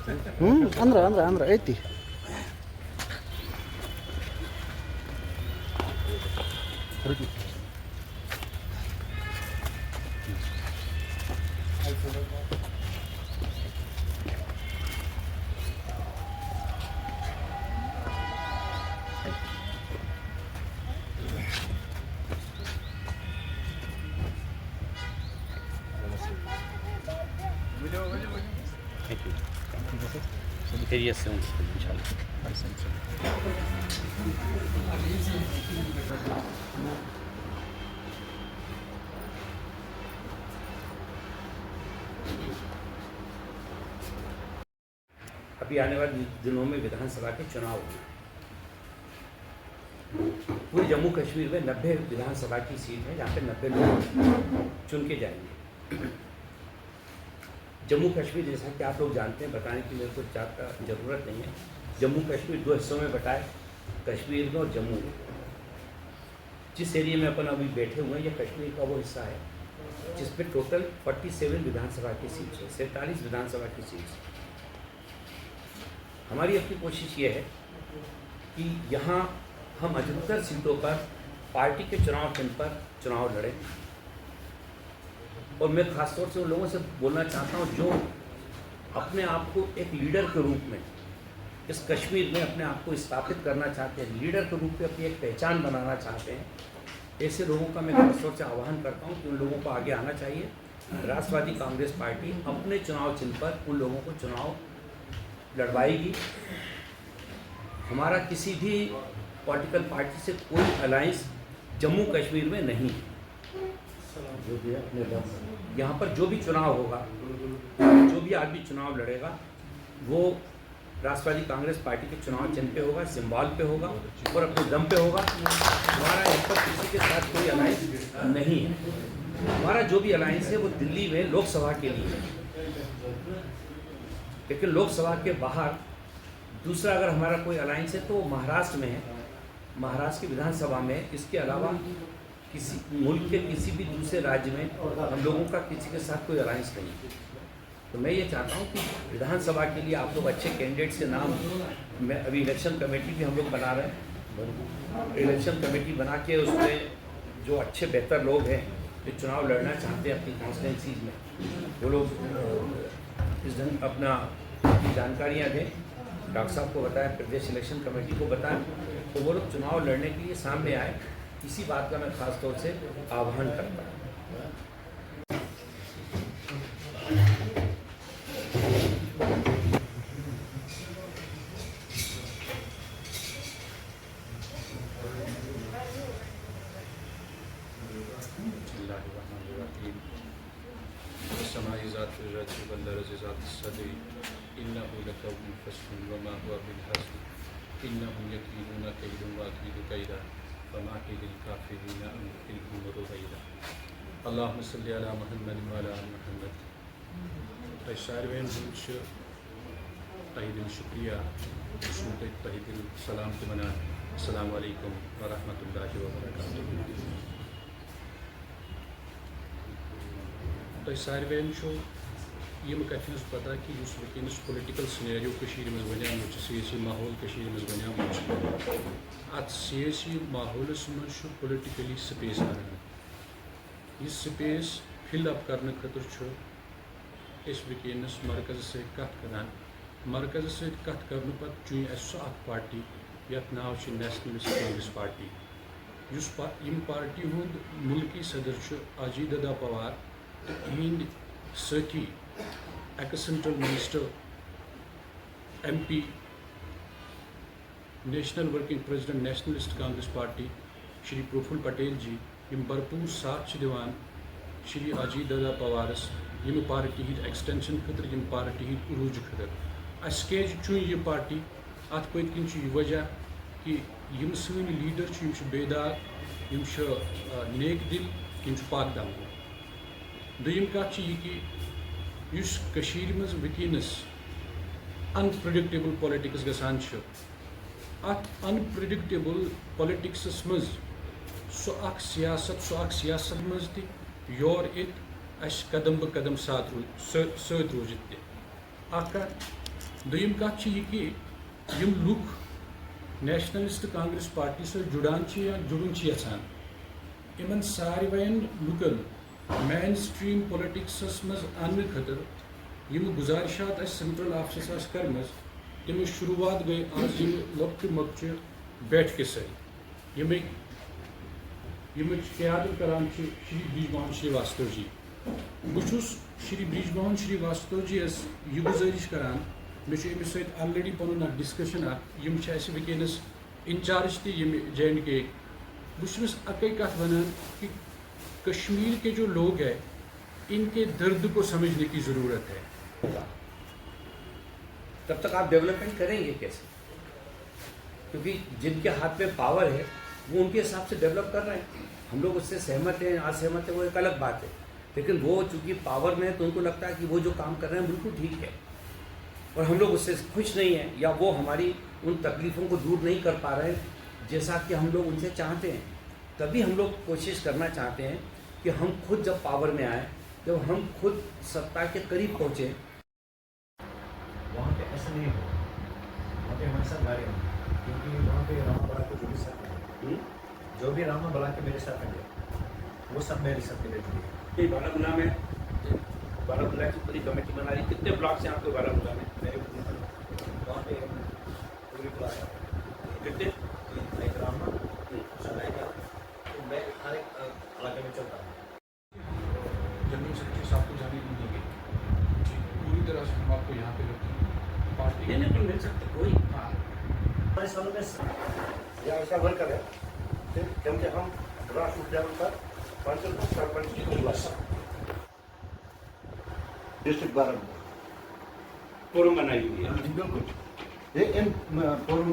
अंदर ऐति Thank you. Teria soon, inshallah. अभी आने वाले दिनों में विधानसभा के चुनाव होंगे। पूरे जम्मू कश्मीर में 90 विधानसभा की सीट है जहाँ पे 90 लोग चुन के जाएंगे। जम्मू कश्मीर, जैसा कि आप लोग जानते हैं, बताने की मेरे को ज़्यादा ज़रूरत नहीं है। जम्मू कश्मीर 2 हिस्सों में बटा है, कश्मीर में और जम्मू में। जिस एरिया में अपन अभी बैठे हुए हैं, यह कश्मीर का वो हिस्सा है जिसमें टोटल 47 विधानसभा की सीट है, 47 विधानसभा की सीट। हमारी अपनी कोशिश ये है कि यहाँ हम अधिकतर सीटों पर पार्टी के चुनाव चिन्ह पर चुनाव लड़ें। और मैं खासतौर से उन लोगों से बोलना चाहता हूँ जो अपने आप को एक लीडर के रूप में इस कश्मीर में अपने आप को स्थापित करना चाहते हैं, लीडर के रूप में अपनी एक पहचान बनाना चाहते हैं। ऐसे लोगों का मैं खासतौर से आह्वान करता हूँ कि उन लोगों को आगे आना चाहिए। राष्ट्रवादी कांग्रेस पार्टी अपने चुनाव चिन्ह पर उन लोगों को चुनाव लड़वाएगी। हमारा किसी भी पॉलिटिकल पार्टी से कोई अलायंस जम्मू कश्मीर में नहीं है। जो भी है यहाँ पर जो भी चुनाव होगा, जो भी आदमी चुनाव लड़ेगा, वो राष्ट्रवादी कांग्रेस पार्टी के चुनाव चिन्ह पे होगा, सिंबल पे होगा और अपने दम पे होगा। हमारा यहाँ पर किसी के साथ कोई अलायंस नहीं है। हमारा जो भी अलायंस है वो दिल्ली में लोकसभा के लिए है, लेकिन लोकसभा के बाहर दूसरा अगर हमारा कोई अलायंस है तो महाराष्ट्र में है, महाराष्ट्र की विधानसभा में। इसके अलावा किसी मुल्क के किसी भी दूसरे राज्य में हम लोगों का किसी के साथ कोई अलायंस नहीं है। तो मैं ये चाहता हूँ कि विधानसभा के लिए आप लोग अच्छे कैंडिडेट्स के नाम, मैं अभी इलेक्शन कमेटी भी हम लोग बना रहे हैं। इलेक्शन कमेटी बना के उसमें जो अच्छे बेहतर लोग हैं जो चुनाव लड़ना चाहते हैं अपनी कॉन्स्टिट्यूंसीज में, वो लोग इस ढंग अपना जानकारियाँ दें। डॉक्टर साहब को बताएं, प्रदेश इलेक्शन कमेटी को बताएं, तो वो लोग चुनाव लड़ने के लिए सामने आए। इसी बात का मैं खास तौर से आह्वान करता हूँ। Allahümme salli ala Muhammed ve ala ali Muhammed. Sairwen huzur tahidil şükriya, sunnet tahidil salam tumana. Assalamu alaikum ve rahmetullahi ve berekatuhu. Sairwen şu ये कथन पता कि वनस पोलिटिकल सिनेरियो बनियामत सियासी माहौल बनियामत अत सियासी माहौलस मज पोलिटिकली स्पेस बनाना। यह स्पेस फिल अप करने खतर वनस मरकज से कत करान। मरकज से कत करने पत चुन सो पार्टी यथ नाव नेशनलिस्ट कांग्रेस पार्टी। यम पार्टी हुंद मुल्की सदर अजीत दादा पवार तो इहंद साथी ex central minister MP national working president nationalist congress party Shri Praful Patel ji यम भरपूर साथ दिवान श्री अजीत दादा पवारस यम पार्टी हिंद एक्सटेंशन खतर यम पार्टी हिंद उरूज खतर अस केज चुन यह पार्टी अत पत किन यह वजह कि यम सन लीडर बेदार यम नेक दिल यम पाक दम। दोयम कथ यह कि युस कशीर मज वकीनस अनप्रेडिक्टेबल पॉलिटिक्स गसान अत अनप्रेडिक्टेबल पॉलिटिक्स मज सो सियासत मज त योर इत कदम ब कदम साथ रोजित दोयम कथ छ यह कि यम लुक नेशनलिस्ट कांग्रेस पार्टी से जुड़ान छ या जुड़न छ यछान इमन सारवयन लुकन मेन स्ट्रीम पॉलिटिक्स मज अन्न खतर यम गुजारिशात सेंट्रल ऑफिस कर्मज तम शुरुआत गई आज लक्ट मक्च बैठक सर यम क्यादत करान श्री ब्रिजमोहन श्रीवास्तव जी बहुत श्री ब्रिजमोहन श्रीवास्तव जी यह गुजारिश करान मे अमिस सत ऑलरेडी पन डिस्कशन यम वनस इंचार्ज तम J&K बहुत अकै कथ वनान कि कश्मीर के जो लोग हैं इनके दर्द को समझने की ज़रूरत है। तब तक आप डेवलपमेंट करेंगे कैसे? क्योंकि जिनके हाथ में पावर है वो उनके हिसाब से डेवलप कर रहे हैं। हम लोग उससे सहमत हैं असहमत हैं वो एक अलग बात है, लेकिन वो चूंकि पावर में है तो उनको लगता है कि वो जो काम कर रहे हैं बिल्कुल ठीक है और हम लोग उससे खुश नहीं हैं या वो हमारी उन तकलीफ़ों को दूर नहीं कर पा रहे हैं जैसा कि हम लोग उनसे चाहते हैं। तभी हम लोग कोशिश करना चाहते हैं कि हम खुद जब पावर में आए, जब हम खुद सत्ता के करीब पहुँचे। वहाँ पे ऐसा नहीं हो, वहाँ पे हमारे साथ गाड़ी होंगी क्योंकि वहाँ पे रामा बड़ा के जो भी रामा बड़ा के मेरे साथ हैं वो सब मेरे साथ के लिए बारामूला में बारामूला की पूरी कमेटी बना रही। कितने ब्लॉक से आपके बारामूला में? मेरे वहाँ पे पूरी क्लास कितने? एक रामा चलाएगा तो मैं हर एक इलाके में चलता हूँ। जनरल सेक्रेटरी साहब को जाने नहीं देंगे पूरी तरह से हम आपको यहाँ पे रखेंगे पार्टी नहीं मिल सकते कोई। हाँ हमारे सालों में यहाँ ऐसा वर्कर है क्योंकि हम राष्ट्र उद्यान पर पंचायत सरपंच की डिस्ट्रिक्ट बारामूला फोरम बनाई हुई है। बिल्कुल ये फोरम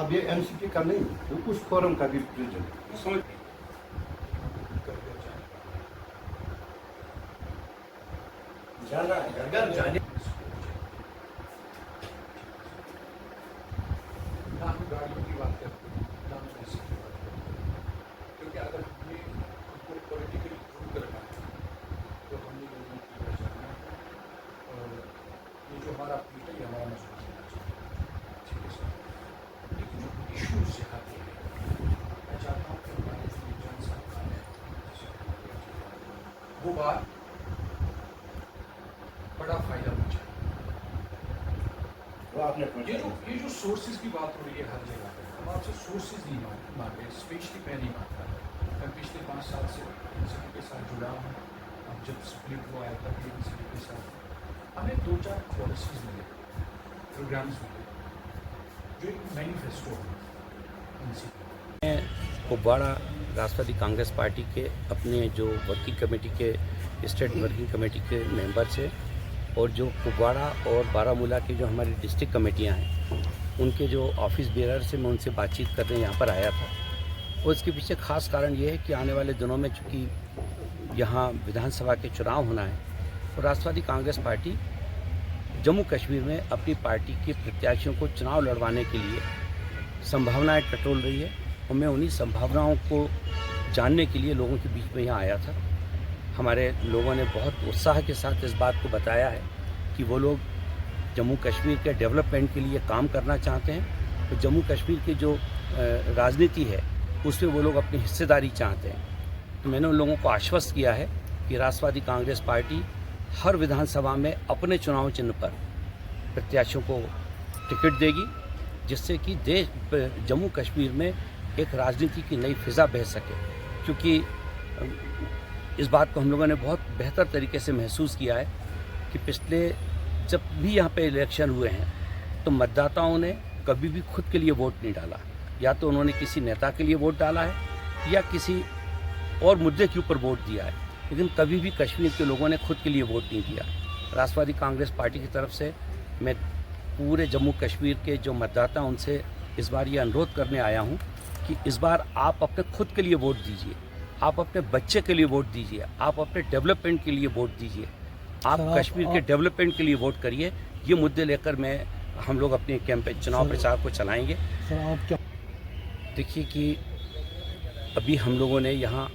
अब ये एनसीपी का नहीं तो उस फोरम का भी प्रेसिडेंट समझ जाना है घर जाने ना हम गाड़ियों की बात करते हैं ना हम पैसे की बात करते हैं क्योंकि अगर हमने उनको पॉलिटिकली प्रूव करना है तो हमने लोगों की पहचानना है और ये जो हमारा पीठ है ये हमारा मजबूत होना चाहिए। ठीक है सर, लेकिन जो इशूज़ यहाँ पे हैं मैं चाहता हूँ कि हमारे जो जन सरकार है वो बात बड़ा फायदा पहुँचाए। वो आपने ये जो सोर्सेज की बात हो रही है हर जगह पे, हम आपसे सोर्सेज नहीं मांग रहे, स्पेशली मैं नहीं मांगता। मैं पिछले 5 साल से एनसीपी के साथ जुड़ा हूँ। अब जब स्प्लिट हुआ है तब भी एनसीपी के साथ हमें 2-4 पॉलिसीज मिले, प्रोग्राम्स मिले जो एक मैनिफेस्टो है एनसीपी। कुपवाड़ा राष्ट्रवादी कांग्रेस पार्टी के अपने जो वर्किंग कमेटी के स्टेट वर्किंग कमेटी के मेंबर्स हैं और जो कुपवाड़ा और बारामूला की जो हमारी डिस्ट्रिक्ट कमेटियां हैं उनके जो ऑफिस बेरर से मैं उनसे बातचीत करने यहाँ पर आया था। और इसके पीछे खास कारण ये है कि आने वाले दिनों में चूँकि यहाँ विधानसभा के चुनाव होना है तो राष्ट्रवादी कांग्रेस पार्टी जम्मू कश्मीर में अपनी पार्टी के प्रत्याशियों को चुनाव लड़वाने के लिए संभावनाएं टटोल रही है और मैं उन्हीं संभावनाओं को जानने के लिए लोगों के बीच में यहाँ आया था। हमारे लोगों ने बहुत उत्साह के साथ इस बात को बताया है कि वो लोग जम्मू कश्मीर के डेवलपमेंट के लिए काम करना चाहते हैं तो जम्मू कश्मीर की जो राजनीति है उसमें वो लोग अपनी हिस्सेदारी चाहते हैं। तो मैंने उन लोगों को आश्वस्त किया है कि राष्ट्रवादी कांग्रेस पार्टी हर विधानसभा में अपने चुनाव चिन्ह पर प्रत्याशियों को टिकट देगी जिससे कि जम्मू कश्मीर में एक राजनीति की नई फिज़ा बह सके। क्योंकि इस बात को हम लोगों ने बहुत बेहतर तरीके से महसूस किया है कि पिछले जब भी यहाँ पे इलेक्शन हुए हैं तो मतदाताओं ने कभी भी खुद के लिए वोट नहीं डाला, या तो उन्होंने किसी नेता के लिए वोट डाला है या किसी और मुद्दे के ऊपर वोट दिया है, लेकिन कभी भी कश्मीर के लोगों ने खुद के लिए वोट नहीं दिया। राष्ट्रवादी कांग्रेस पार्टी की तरफ से मैं पूरे जम्मू कश्मीर के जो मतदाता उनसे इस बार ये अनुरोध करने आया हूँ कि इस बार आप अपने खुद के लिए वोट दीजिए, आप अपने बच्चे के लिए वोट दीजिए, आप अपने डेवलपमेंट के लिए वोट दीजिए, आप कश्मीर के डेवलपमेंट के लिए वोट करिए। ये मुद्दे लेकर हम लोग अपने कैंपेन चुनाव प्रचार को चलाएंगे। देखिए कि अभी हम लोगों ने यहाँ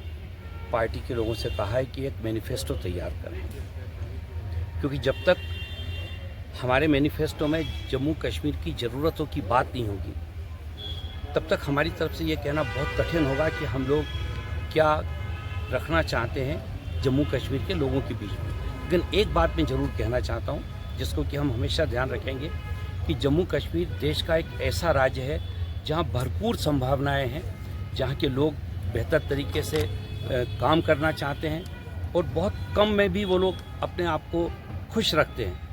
पार्टी के लोगों से कहा है कि एक मैनिफेस्टो तैयार करें, क्योंकि जब तक हमारे मैनिफेस्टो में जम्मू कश्मीर की ज़रूरतों की बात नहीं होगी, तब तक हमारी तरफ से ये कहना बहुत कठिन होगा कि हम लोग क्या रखना चाहते हैं जम्मू कश्मीर के लोगों के बीच में। लेकिन एक बात मैं ज़रूर कहना चाहता हूँ, जिसको कि हम हमेशा ध्यान रखेंगे, कि जम्मू कश्मीर देश का एक ऐसा राज्य है जहाँ भरपूर संभावनाएं हैं, जहाँ के लोग बेहतर तरीके से काम करना चाहते हैं और बहुत कम में भी वो लोग अपने आप को खुश रखते हैं।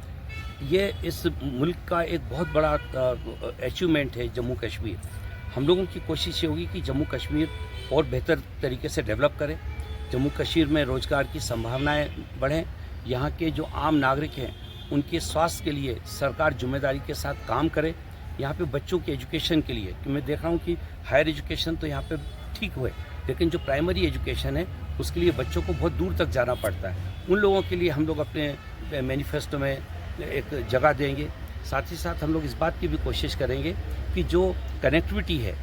ये इस मुल्क का एक बहुत बड़ा अचीवमेंट है जम्मू कश्मीर। हम लोगों की कोशिश ये होगी कि जम्मू कश्मीर और बेहतर तरीके से डेवलप करें, जम्मू कश्मीर में रोज़गार की संभावनाएं बढ़ें, यहाँ के जो आम नागरिक हैं उनके स्वास्थ्य के लिए सरकार जिम्मेदारी के साथ काम करे, यहाँ पे बच्चों के एजुकेशन के लिए, कि मैं देख रहा हूँ कि हायर एजुकेशन तो यहाँ पे ठीक हुए, लेकिन जो प्राइमरी एजुकेशन है उसके लिए बच्चों को बहुत दूर तक जाना पड़ता है। उन लोगों के लिए हम लोग अपने मैनिफेस्टो में एक जगह देंगे। साथ ही साथ हम लोग इस बात की भी कोशिश करेंगे कि जो कनेक्टिविटी है,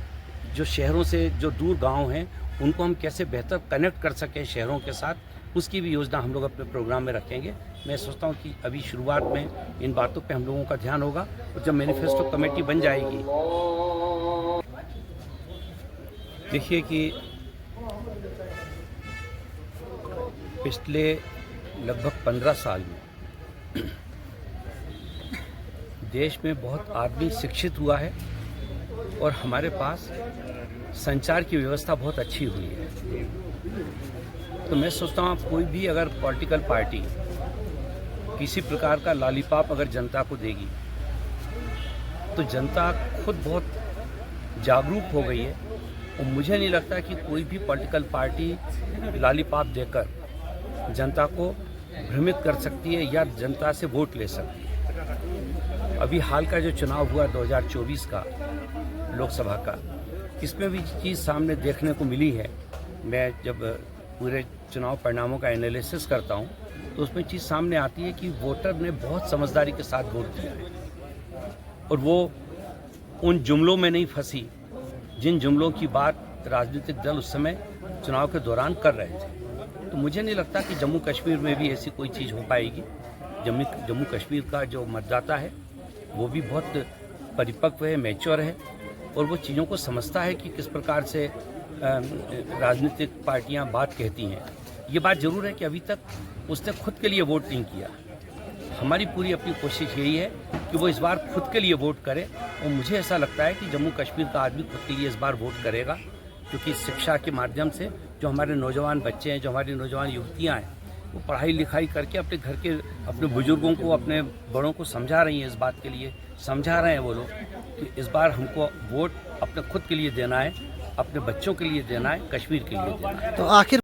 जो शहरों से जो दूर गांव हैं उनको हम कैसे बेहतर कनेक्ट कर सकें शहरों के साथ, उसकी भी योजना हम लोग अपने प्रोग्राम में रखेंगे। मैं सोचता हूँ कि अभी शुरुआत में इन बातों पे हम लोगों का ध्यान होगा, और जब मैनिफेस्टो कमेटी बन जाएगी, देखिए कि पिछले लगभग 15 साल में देश में बहुत आदमी शिक्षित हुआ है और हमारे पास संचार की व्यवस्था बहुत अच्छी हुई है। तो मैं सोचता हूँ कोई भी अगर पॉलिटिकल पार्टी किसी प्रकार का लॉलीपॉप अगर जनता को देगी, तो जनता खुद बहुत जागरूक हो गई है और मुझे नहीं लगता कि कोई भी पॉलिटिकल पार्टी लॉलीपॉप देकर जनता को भ्रमित कर सकती है या जनता से वोट ले सकती है। अभी हाल का जो चुनाव हुआ 2024 का लोकसभा का, इसमें भी चीज़ सामने देखने को मिली है। मैं जब पूरे चुनाव परिणामों का एनालिसिस करता हूं, तो उसमें चीज़ सामने आती है कि वोटर ने बहुत समझदारी के साथ वोट दिया है और वो उन जुमलों में नहीं फंसी जिन जुमलों की बात राजनीतिक दल उस समय चुनाव के दौरान कर रहे थे। तो मुझे नहीं लगता कि जम्मू कश्मीर में भी ऐसी कोई चीज़ हो पाएगी। जम्मू कश्मीर का जो मतदाता है वो भी बहुत परिपक्व है, मैच्योर है और वो चीज़ों को समझता है कि किस प्रकार से राजनीतिक पार्टियां बात कहती हैं। ये बात ज़रूर है कि अभी तक उसने खुद के लिए वोट नहीं किया। हमारी पूरी अपनी कोशिश यही है कि वो इस बार खुद के लिए वोट करे और मुझे ऐसा लगता है कि जम्मू कश्मीर का आदमी खुद के लिए इस बार वोट करेगा, क्योंकि शिक्षा के माध्यम से जो हमारे नौजवान बच्चे हैं, जो हमारी नौजवान युवतियाँ हैं, वो पढ़ाई लिखाई करके अपने घर के अपने बुजुर्गों को, अपने बड़ों को समझा रही हैं। इस बात के लिए समझा रहे हैं वो लोग कि इस बार हमको वोट अपने खुद के लिए देना है, अपने बच्चों के लिए देना है, कश्मीर के लिए देना है। तो आखिर